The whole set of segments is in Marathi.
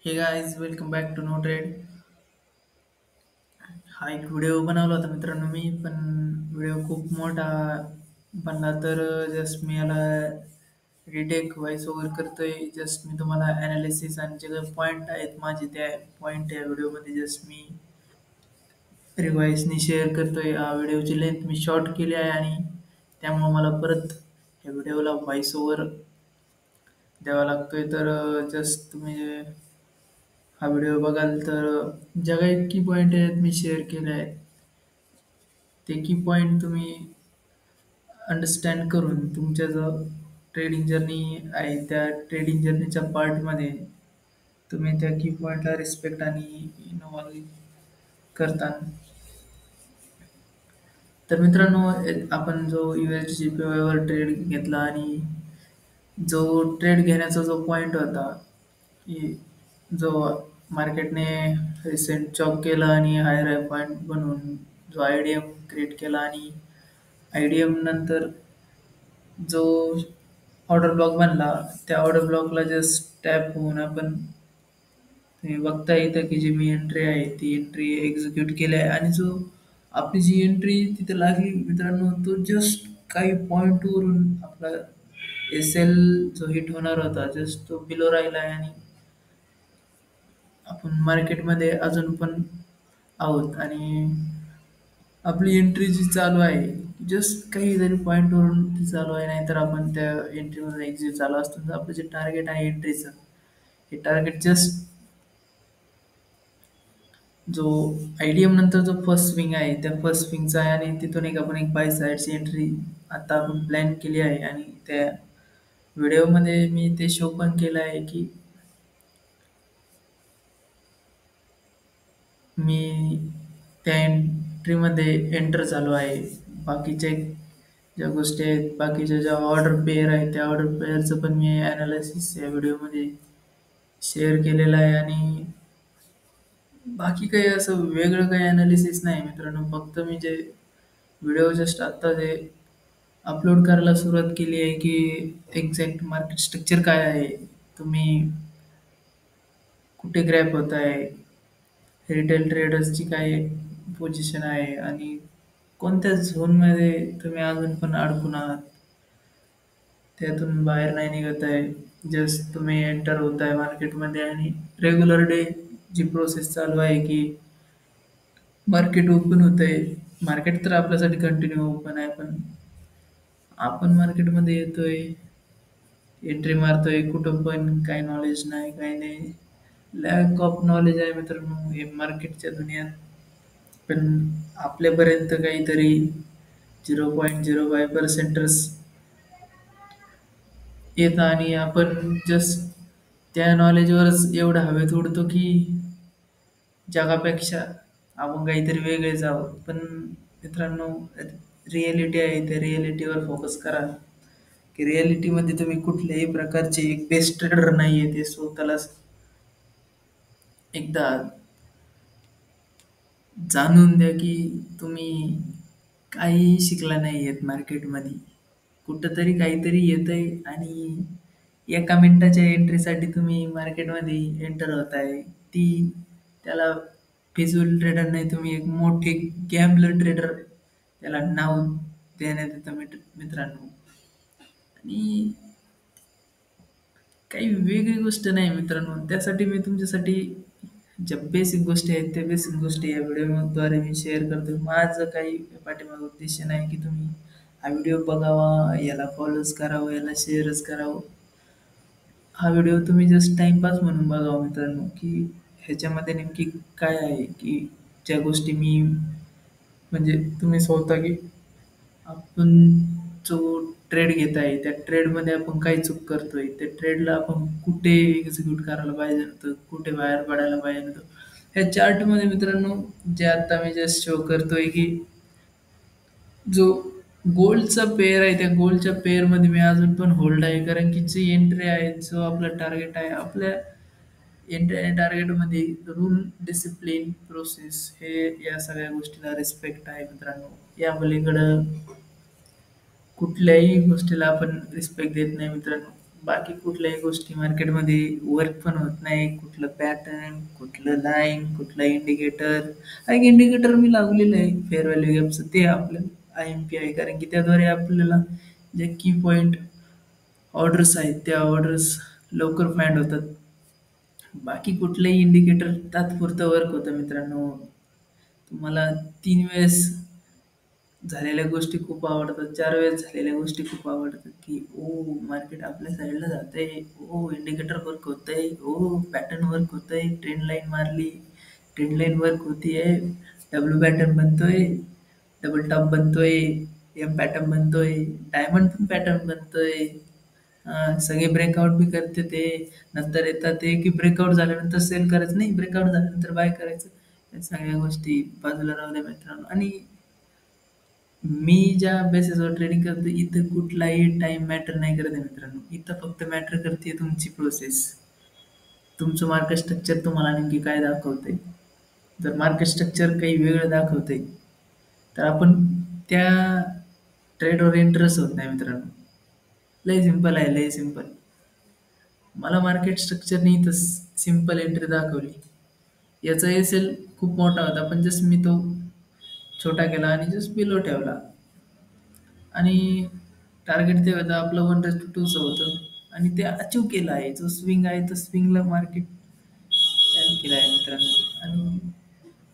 हे guys welcome back to no trade. हा एक व्हिडिओ बनवला होता मित्रांनो मी पण व्हिडिओ खूप मोठा बनला तर जस्ट मी याला रिटेक व्हॉइस ओव्हर करतोय. जस्ट मी तुम्हाला ॲनालिसिस आणि जे काही पॉईंट आहेत माझे त्या पॉईंट या व्हिडिओमध्ये जस्ट मी रिवाईजनी शेअर करतोय. व्हिडिओची लेंथ मी शॉर्ट केली आहे आणि त्यामुळं मला परत या व्हिडिओला व्हॉइस ओव्हर द्यावा लागतोय. तर जस्ट तुम्ही हा व्हिडिओ बघाल तर ज्या काही की पॉईंट आहेत मी शेअर केले आहेत ते की पॉईंट तुम्ही अंडरस्टँड करून तुमच्या जो ट्रेडिंग जर्नी आहे त्या ट्रेडिंग जर्नीच्या पार्टमध्ये तुम्ही त्या की पॉईंटला रिस्पेक्ट आणि इन्व्हॉल्व करता. तर मित्रांनो आपण जो USDCPY ट्रेड घेतला आणि जो ट्रेड घेण्याचा जो पॉईंट होता की जो मार्केटने रिसेंट चॉक केला आणि हायर हाय पॉईंट बनवून जो IDM क्रिएट केला आणि IDM नंतर जो ऑर्डर ब्लॉक बनला त्या ऑर्डर ब्लॉकला जस्ट टॅप होऊन आपण तुम्ही बघता येतं की जी मी एंट्री आहे ती एंट्री एक्झिक्यूट केली आहे आणि जो आपली जी एंट्री तिथे लागली मित्रांनो तो जस्ट काही पॉईंटवरून आपला SL जो हिट होणार होता जस्ट तो बिलो राहिला आहे आणि आपण मार्केटमध्ये अजून पण आहोत आणि आपली एंट्री जी चालू आहे जस्ट काही जरी पॉईंटवरून ती चालू आहे नाही तर आपण त्या एंट्रीमध्ये एक्झिट झालो असतो तर आपलं जे टार्गेट आहे एंट्रीचं हे टार्गेट जस्ट जो IDM नंतर जो फर्स्ट स्विंग आहे त्या फर्स्ट स्विंगचा आहे आणि तिथून एक आपण एक बाय साईडची एंट्री आता आपण प्लॅन केली आहे आणि त्या व्हिडिओमध्ये मी ते शो पण केलं आहे की मी त्या एंट्रीमध्ये एंटर झालो आहे. बाकीचे ज्या गोष्टी आहेत, बाकीच्या ज्या ऑर्डर पेअर आहेत, त्या ऑर्डर पेअरचं पण मी ॲनालिसिस या व्हिडिओमध्ये शेअर केलेलं आहे आणि बाकी काही असं वेगळं काही ॲनालिसिस नाही मित्रांनो. फक्त मी जे व्हिडिओ जस्ट आत्ता जे अपलोड करायला सुरुवात केली आहे की एक्झॅक्ट मार्केट स्ट्रक्चर काय आहे, तुम्ही कुठे ग्रॅप होत आहे, रिटेल ट्रेडर्सची काय पोझिशन आहे आणि कोणत्या झोनमध्ये तुम्ही अजून पण अडकून आहात, त्यातून बाहेर नाही निघत आहे. जस्ट तुम्ही एंटर होत आहे मार्केटमध्ये आणि रेग्युलर डे जी प्रोसेस चालू आहे की मार्केट ओपन होत आहे. मार्केट तर आपल्यासाठी कंटिन्यू ओपन आहे, पण आपण मार्केटमध्ये येतोय, एंट्री मारतोय, कुठं पण काही नॉलेज नाही, काही नाही. लॅक ऑफ नॉलेज आहे मित्रांनो हे मार्केटच्या दुनियात. पण आपल्यापर्यंत काहीतरी 0.05% येतं आणि आपण जस्ट त्या नॉलेजवरच एवढं हवेत उडतो की जगापेक्षा आपण काहीतरी वेगळेच आहोत. पण मित्रांनो रिॲलिटी आहे त्या रिॲलिटीवर फोकस करा, की रिॲलिटीमध्ये तुम्ही कुठल्याही प्रकारचे एक बेस्ट ट्रेडर नाही आहे ते स्वतःला एकदा जाणून द्या, की तुम्ही काहीही शिकला नाही आहेत मार्केटमध्ये. कुठेतरी काहीतरी येतंय आणि एका मिनिटाच्या एंट्रीसाठी तुम्ही मार्केटमध्ये एंटर होताय. ती त्याला फिजिकल ट्रेडर नाही, तुम्ही एक मोठे गॅम्बलर ट्रेडर त्याला नाव देण्यात येतं मित्रांनो. आणि काही वेगळी गोष्ट नाही मित्रांनो. त्यासाठी मी तुमच्यासाठी ज्या बेसिक गोष्टी आहेत, त्या बेसिक गोष्टी या व्हिडिओद्वारे मी शेअर करतो. माझं काही पाठीमागे उद्देश नाही की तुम्ही हा व्हिडिओ बघावा, याला फॉलोच करावं, याला शेअरच करावं. हा व्हिडिओ तुम्ही जस्ट टाईमपास म्हणून बघावा मित्रांनो, की ह्याच्यामध्ये नेमकी काय आहे, की ज्या गोष्टी मी म्हणजे तुम्ही स्वतः की आपण जो ट्रेड घेत आहे, त्या ट्रेडमध्ये आपण काय चूक करतोय, त्या ट्रेडला आपण कुठे एक्झिक्यूट करायला पाहिजे होतं, कुठे बाहेर पडायला पाहिजे होतं. ह्या चार्टमध्ये मित्रांनो जे आता मी जस्ट शो करतोय, की जो गोल्डचा पेअर आहे, त्या गोल्डच्या पेअरमध्ये मी अजून पण होल्ड आहे. कारण की जी एंट्री आहे, जो आपला टार्गेट आहे, आपल्या एंट्री आणि टार्गेटमध्ये रूल, डिसिप्लिन, प्रोसेस हे या सगळ्या गोष्टीला रिस्पेक्ट आहे मित्रांनो. या पलीकडं कुठल्याही गोष्टीला आपण रिस्पेक्ट देत नाही मित्रांनो. बाकी कुठल्याही गोष्टी मार्केटमध्ये वर्क पण होत नाही. कुठलं पॅटर्न, कुठलं लाईन, कुठलं इंडिकेटर. एक इंडिकेटर मी लावलेलं आहे फेअर व्हॅल्यू गॅपचं, ते आपलं IMP आहे, कारण की त्याद्वारे आपल्याला जे की पॉईंट ऑर्डर्स आहेत त्या ऑर्डर्स लवकर फाइंड होतात. बाकी कुठलंही इंडिकेटर तात्पुरतं वर्क होतं मित्रांनो. तुम्हाला 3 वेळेस झालेल्या गोष्टी खूप आवडतात, 4 वेळेस झालेल्या गोष्टी खूप आवडतात, की ओ मार्केट आपल्या साईडला जातंय, ओ इंडिकेटर वर्क होतंय, ओ पॅटर्न वर्क होतंय, ट्रेंड लाईन मारली, ट्रेंड लाईन वर्क होतीये, डब्ल्यू पॅटर्न बनतोय, डबल टॉप बनतोय, एम पॅटर्न बनतोय, डायमंड पण पॅटर्न बनतोय. सगळे ब्रेकआउट बी करते ते. नंतर येतात ते की ब्रेकआउट झाल्यानंतर सेल करायचं नाही, ब्रेकआउट झाल्यानंतर बाय करायचं. या सगळ्या गोष्टी बाजूला राहू द्या मित्रांनो. आणि मी ज्या बेसिसवर ट्रेडिंग करतो इथं कुठलाही टाइम मॅटर नाही करत आहे मित्रांनो. इथं फक्त मॅटर करते तुमची प्रोसेस. तुमचं मार्केट स्ट्रक्चर तुम्हाला नेमकी काय दाखवतंय. जर मार्केट स्ट्रक्चर काही वेगळं दाखवतंय, तर आपण त्या ट्रेडवर इंटरेस्ट होत नाही मित्रांनो. लय सिंपल आहे, लय सिंपल. मला मार्केट स्ट्रक्चरनी इथं सिंपल एंट्री दाखवली. याचा एल खूप मोठा होता, पण जस्ट मी तो छोटा केला आणि जस्ट बिलो ठेवला. आणि टार्गेट ते होतं आपलं 1:2 होतं आणि ते अचीव केलं आहे. जो स्विंग आहे तो स्विंगला मार्केट केला आहे मित्रांनो. आणि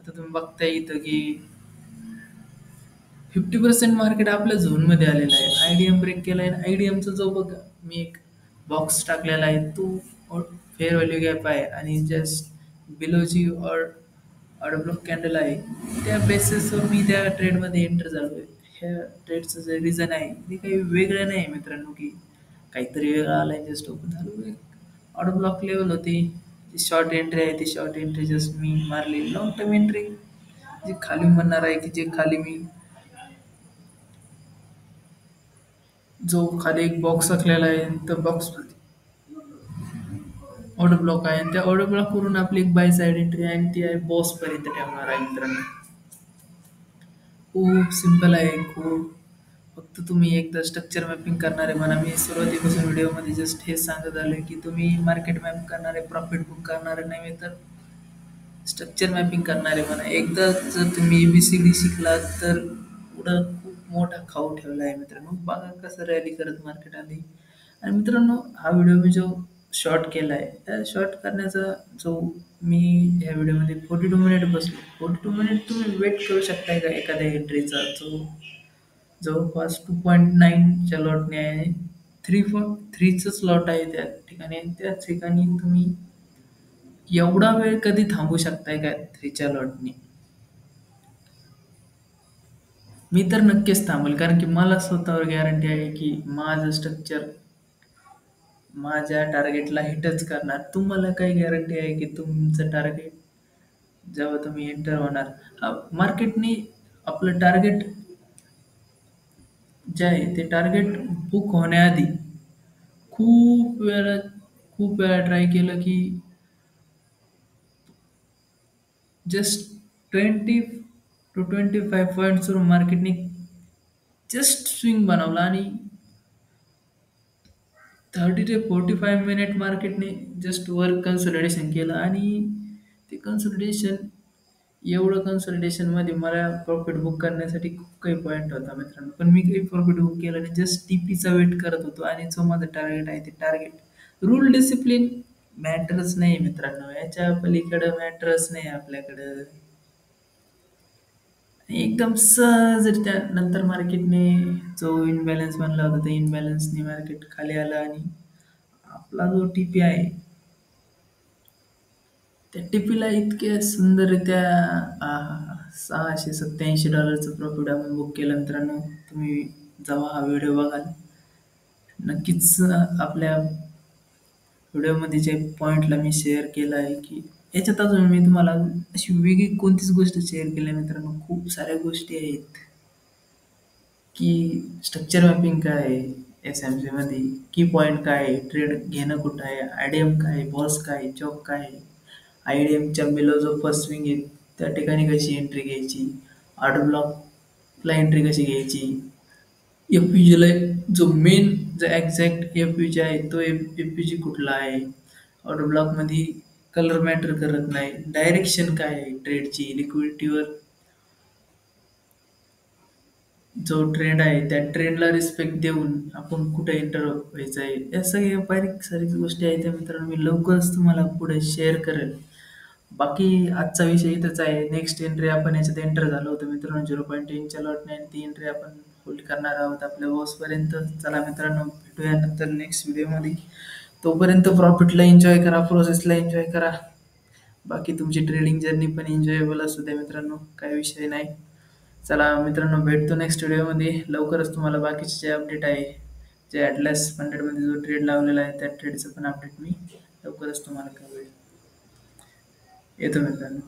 आता तुम्ही बघताय इथं की 50% मार्केट आपल्या झोनमध्ये आलेलं आहे. IDM ब्रेक केला आहे. IDMचा जो बघ मी एक बॉक्स टाकलेला आहे तो फेअर व्हॅल्यू गॅप आहे आणि जस्ट बिलोची ऑर्डर ब्लॉक कॅन्डल आहे. त्या बेसिसवर मी त्या ट्रेडमध्ये एंटर झालो आहे. ह्या ट्रेडचं जे रिझन आहे ते काही वेगळं नाही मित्रांनो, की काहीतरी वेगळं आलं जस्ट ओपन झालो. ऑर्डर ब्लॉक लेवल होती. जी शॉर्ट एंट्री आहे ती शॉर्ट एंट्री जस्ट मी मारली. लॉंग टर्म एंट्री जी खाली म्हणणार आहे की जे खाली मी जो खाली एक बॉक्स आखलेला आहे तर बॉक्स ऑर्डर ब्लॉक आहे आणि त्या ऑर्डर ब्लॉक करून आपली एक बाय साईड एंट्री आहे आणि ती आहे बॉस पर्यंत ठेवणार आहे मित्रांनो. खूप सिंपल आहे खूप. फक्त तुम्ही एकदा स्ट्रक्चर मॅपिंग करणारे म्हणा. मी सुरुवातीपासून व्हिडिओमध्ये जस्ट हेच सांगत आलोय की तुम्ही मार्केट मॅप करणारे, प्रॉफिट बुक करणारे नाही तर स्ट्रक्चर मॅपिंग करणारे म्हणा. एकदा जर तुम्ही ABCD शिकलात तर पुढं खूप मोठा खाऊ ठेवला आहे मित्रांनो. बघा कसं रॅली करत मार्केट आली. आणि मित्रांनो हा व्हिडिओ मी जो शॉर्ट केला आहे त्या शॉर्ट करण्याचा जो मी ह्या व्हिडिओमध्ये 42 मिनिट बसलो. 42 मिनिट तुम्ही वेट करू शकताय का एखाद्या एंट्रीचा जो जवळपास 2.9च्या लॉटने आहे. 3.3चं स्लॉट आहे त्या ठिकाणी. त्याच ठिकाणी तुम्ही एवढा वेळ कधी थांबू शकताय का 3च्या लॉटने? मी तर नक्कीच थांबेल, कारण की मला स्वतःवर गॅरंटी आहे की माझं स्ट्रक्चर माझ्या टार्गेटला हिटच करणार. तुम्हाला काय गॅरंटी आहे की तुमचं टार्गेट जेव्हा तुम्ही एंटर होणार मार्केटनी आपलं टार्गेट जे आहे ते टार्गेट बुक होण्याआधी खूप वेळा खूप वेळा ट्राय केलं की जस्ट 20 to 25 पॉईंट्सवरून मार्केटने जस्ट स्विंग बनवला आणि 30 to 45 मिनिट मार्केटने जस्ट वर्क कन्सोलिडेशन केलं आणि ते कन्सोलिडेशन एवढं कन्सोलिडेशनमध्ये मला प्रॉफिट बुक करण्यासाठी खूप काही पॉईंट होता मित्रांनो. पण मी काही प्रॉफिट बुक केलं नाही. जस्ट TPचा वेट करत होतो आणि जो माझं टार्गेट आहे ते टार्गेट रूल डिसिप्लिन मॅटरच नाही मित्रांनो. याच्या पलीकडं मॅटरच नाही आपल्याकडं. एकदम सहजरित्या नंतर मार्केटने जो इनबॅलन्स बनला होता त्या इनबॅलन्सने मार्केट खाली आलं आणि आपला जो TP आहे त्या TPला इतक्या सुंदररित्या $687 प्रॉफिट आपण बुक केलं मित्रांनो. तुम्ही जेव्हा हा व्हिडिओ बघाल नक्कीच आपल्या व्हिडिओमध्ये जे पॉईंटला मी शेअर केलं आहे की याच्यात अजून मी तुम्हाला अशी वेगळी कोणतीच गोष्ट शेअर केली नाही मित्रांनो. खूप साऱ्या गोष्टी आहेत की स्ट्रक्चर मॅपिंग काय आहे, SMCमध्ये की पॉईंट काय आहे, ट्रेड घेणं कुठं आहे, IDM काय आहे, बॉस काय आहे, चॉक काय आहे, IDMच्या बिलो जो फर्स्ट स्विंग आहे त्या ठिकाणी कशी एंट्री घ्यायची, ऑर्डर ब्लॉकला एंट्री कशी घ्यायची, FPGA जो मेन जो एक्झॅक्ट एफ यू जी आहे तो एफ यू जी कुठला आहे. ऑर्डर ब्लॉकमध्ये कलर मॅटर करत नाही. डायरेक्शन काय आहे ट्रेडची, लिक्विडिटीवर जो ट्रेंड आहे त्या ट्रेंडला रिस्पेक्ट देऊन आपण कुठे एंटर व्हायचं आहे, या सगळ्या बारीक सारीक गोष्टी आहेत त्या मित्रांनो मी लवकरच तुम्हाला पुढे शेअर करेल. बाकी आजचा विषय इथंच आहे. नेक्स्ट एंट्री आपण याच्यात एंटर झालो होतो मित्रांनो 0.3च्या लॉटने आणि ती एंट्री आपण होल्ड करणार आहोत आपल्या बॉसपर्यंत. चला मित्रांनो भेटूया नंतर नेक्स्ट व्हिडिओमध्ये. तोपर्यंत प्रॉफिटला एन्जॉय करा, प्रोसेसला एन्जॉय करा. बाकी तुमची ट्रेडिंग जर्नी पण एन्जॉयबल असू द्या मित्रांनो, काही विषय नाही. चला मित्रांनो भेटतो नेक्स्ट व्हिडिओमध्ये. लवकरच तुम्हाला बाकीचे जे अपडेट आहे, जे ॲटलास 100मध्ये जो ट्रेड लावलेला आहे त्या ट्रेडचं पण अपडेट मी लवकरच तुम्हाला कळवेल. येतो मित्रांनो.